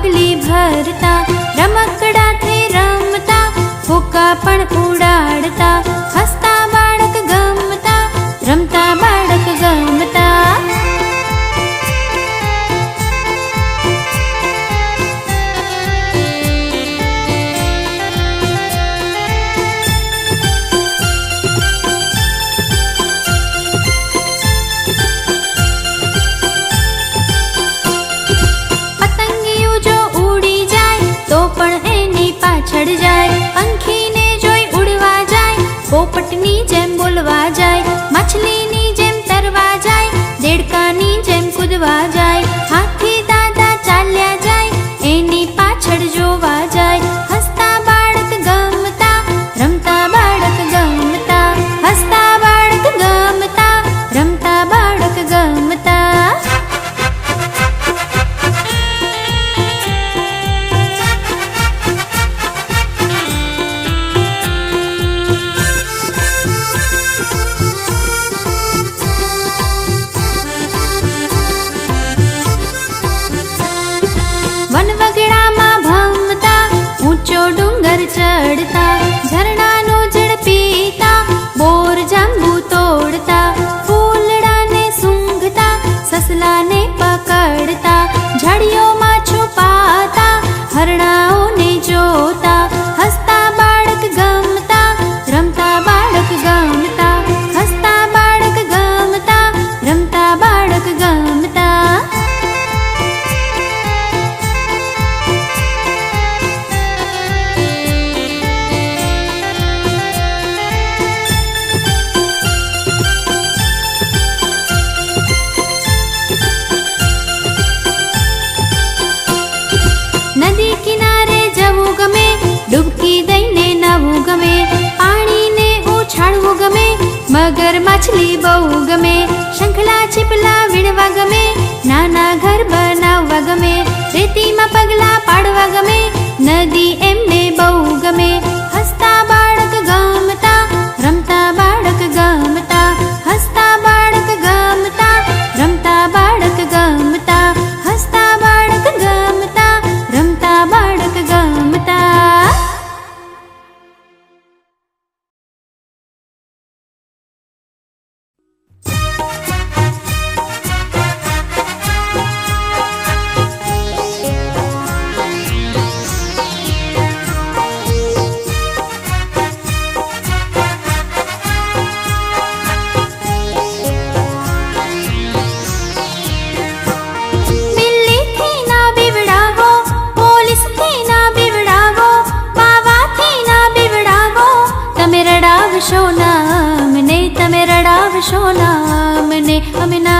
ડગલી ભરતા, રમકડાથી રમતા, ફૂકા પણ ઉડાડતા, હસતા બાળક ગમતા, રમતા બાળક ગમતા. પંખીને જોઈ ઉડવા જાય, પોપટની જેમ બોલવા જાય, માછલીની જેમ તરવા જાય, દેડકાની જેમ કૂદવા જાય, હાથી દાદા ચાલ્યા જાય, એની પાછળ જોવા જાય. હસતા બાળક ગમતા, રમતા બાળક ગમતા, હસતા બાળક ગમતા, રમતા બાળક ગમતા. વનવગડામાં ભમતા, ઊંચો ડુંગર ચડતા, ઝરણાનું જળ પીતા, બોર જાંબુ તોડતા, ફૂલડાને સૂંઘતા, સસલાને પકડતા, ઝાડીઓમાં છુપાતા, હરણાઓને જોતા. હસતા બાળક ગમતા, રમતા બાળક ગમતા, હસતા બાળક ગમતા, રમતા બાળક ગમતા. નદી કિનારે જવું ગમે, ડૂબકી દઈને નવું ગમે, પાણીને ઉછાળવું ગમે, મગર માછલી બહુ ગમે, શંખલા છીપલા વીણવા ગમે, નાના ઘર બનાવવા ગમે, રેતીમાં પગલા પાડવા ગમે, નદી એમને બહુ ગમે. હસતા બાળક ગમતા, રમતા બાળક ગમતા, હસતા બાળક ગમતા, રમતા બાળક ગમતા, હસતા બાળક ગમતા, રમતા બાળક ગમતા. બિલ્લીથી ના બીવડાવો, પોલીસથી ના બીવડાવો, પાવાથી ના બીવડાવો, તમે રડાવશો ના અમને, તમે રડાવશો ના અમને, અમે ના